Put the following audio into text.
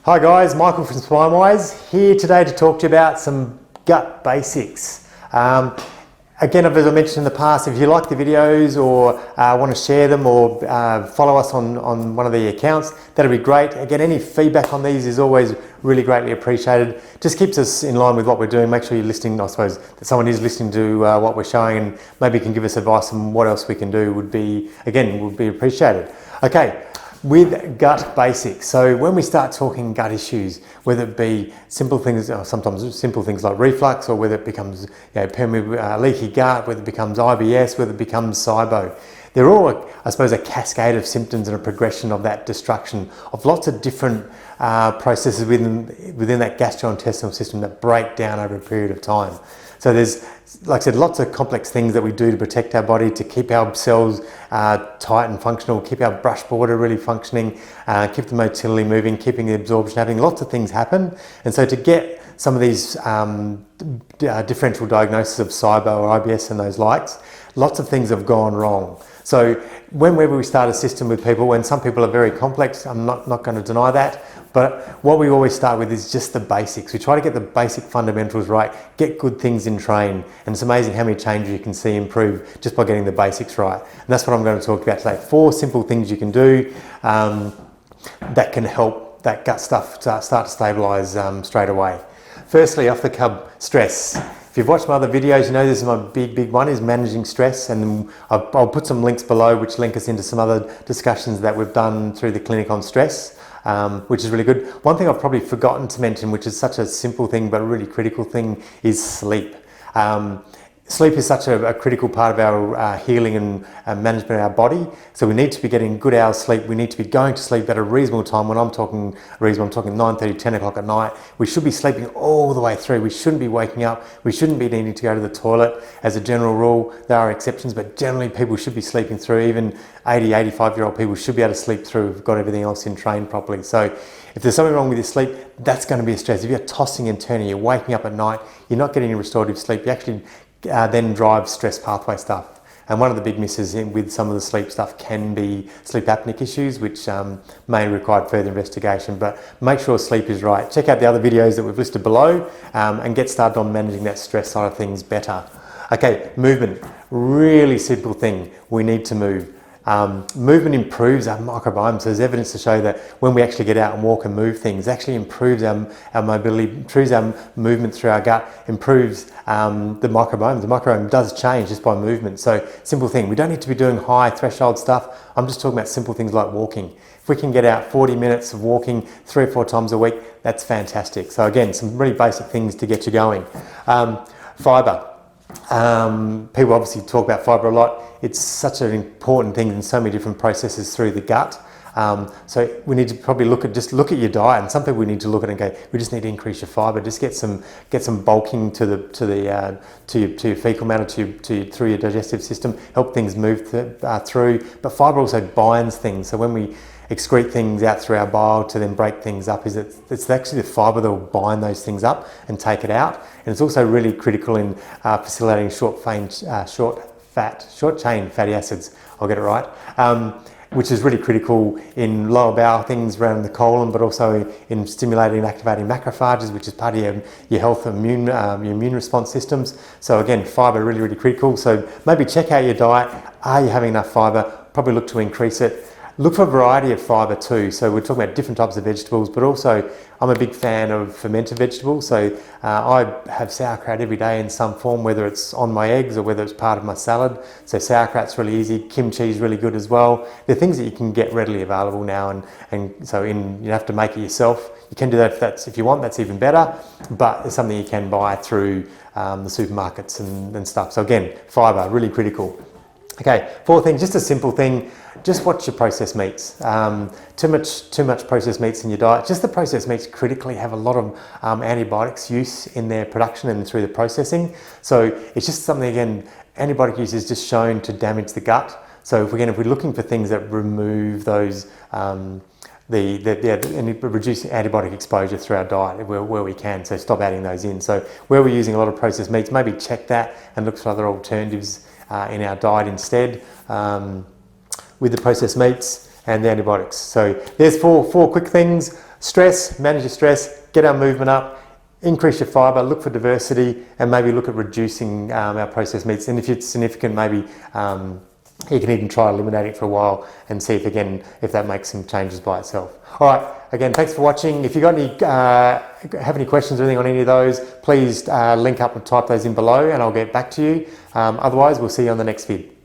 Hi guys, Michael from SpineWise here today to talk to you about some gut basics. Again, as I mentioned in the past, if you like the videos or want to share them or follow us on one of the accounts, that'd be great. Again, any feedback on these is always really greatly appreciated. Just keeps us in line with what we're doing. Make sure you're listening, I suppose, that someone is listening to what we're showing and maybe can give us advice on what else we can do would be appreciated. Okay. With gut basics. So when we start talking gut issues, whether it be simple things, or sometimes simple things like reflux, or whether it becomes permeable, leaky gut, whether it becomes IBS, whether it becomes SIBO, they're all, I suppose, a cascade of symptoms and a progression of that destruction of lots of different processes within that gastrointestinal system that break down over a period of time. So there's, like I said, lots of complex things that we do to protect our body, to keep our cells tight and functional, keep our brush border really functioning, keep the motility moving, keeping the absorption happening. Lots of things happen. And so to get some of these differential diagnoses of SIBO or IBS and those likes, lots of things have gone wrong. So whenever we start a system with people, and some people are very complex, I'm not going to deny that, but what we always start with is just the basics. We try to get the basic fundamentals right, get good things in train, and it's amazing how many changes you can see improve just by getting the basics right. And that's what I'm going to talk about today. 4 simple things you can do that can help that gut stuff start to stabilise straight away. Firstly, off the cuff, stress. If you've watched my other videos, you know this is my big one, is managing stress, and I'll put some links below which link us into some other discussions that we've done through the clinic on stress, which is really good. One thing I've probably forgotten to mention, which is such a simple thing but a really critical thing, is sleep. Sleep is such a critical part of our healing and management of our body. So we need to be getting good hours sleep. We need to be going to sleep at a reasonable time. When I'm talking reasonable, I'm talking 9:30, 10 o'clock at night. We should be sleeping all the way through. We shouldn't be waking up. We shouldn't be needing to go to the toilet. As a general rule, there are exceptions, but generally people should be sleeping through. Even 80, 85-year-old people should be able to sleep through. We've got everything else in train properly. So if there's something wrong with your sleep, that's going to be a stress. If you're tossing and turning, you're waking up at night, you're not getting any restorative sleep, you actually then drives stress pathway stuff. And one of the big misses with some of the sleep stuff can be sleep apneic issues, which may require further investigation, but make sure sleep is right. Check out the other videos that we've listed below and get started on managing that stress side of things better. Okay, movement, really simple thing. We need to move. Movement improves our microbiome, so there's evidence to show that when we actually get out and walk and move things, it actually improves our mobility, improves our movement through our gut, improves the microbiome. The microbiome does change just by movement. So simple thing, we don't need to be doing high threshold stuff. I'm just talking about simple things like walking. If we can get out 40 minutes of walking 3 or 4 times a week, that's fantastic. So again, some really basic things to get you going. Fibre. People obviously talk about fibre a lot. It's such an important thing in so many different processes through the gut. So we need to probably look at your diet, and some people we need to look at and go, we just need to increase your fibre. Just get some bulking to your fecal matter, through your digestive system, help things move through. But fibre also binds things. So when we excrete things out through our bile to then break things up, it's actually the fibre that will bind those things up and take it out. And it's also really critical in facilitating short chain fatty acids, I'll get it right, which is really critical in lower bowel things around the colon, but also in stimulating and activating macrophages, which is part of your health immune, your immune response systems. So again, fibre really, really critical. So maybe check out your diet. Are you having enough fibre? Probably look to increase it. Look for a variety of fibre too. So we're talking about different types of vegetables, but also I'm a big fan of fermented vegetables. So I have sauerkraut every day in some form, whether it's on my eggs or whether it's part of my salad. So sauerkraut's really easy. Kimchi is really good as well. They're things that you can get readily available now, and so you don't have to make it yourself. You can do that if you want, that's even better, but it's something you can buy through the supermarkets and stuff. So again, fibre, really critical. Okay, 4 things, just a simple thing. Just watch your processed meats. Too much processed meats in your diet. Just the processed meats critically have a lot of antibiotics use in their production and through the processing. So it's just something, again, antibiotic use is just shown to damage the gut. So if we're looking for things that remove those, and reduce antibiotic exposure through our diet where we can, so stop adding those in. So where we're using a lot of processed meats, maybe check that and look for other alternatives in our diet instead. With the processed meats and the antibiotics. So there's four quick things. Stress, manage your stress, get our movement up, increase your fibre, look for diversity, and maybe look at reducing our processed meats. And if it's significant, maybe you can even try eliminating it for a while and see if that makes some changes by itself. All right, again, thanks for watching. If you've got any, have any questions or anything on any of those, please link up and type those in below and I'll get back to you. Otherwise, we'll see you on the next vid.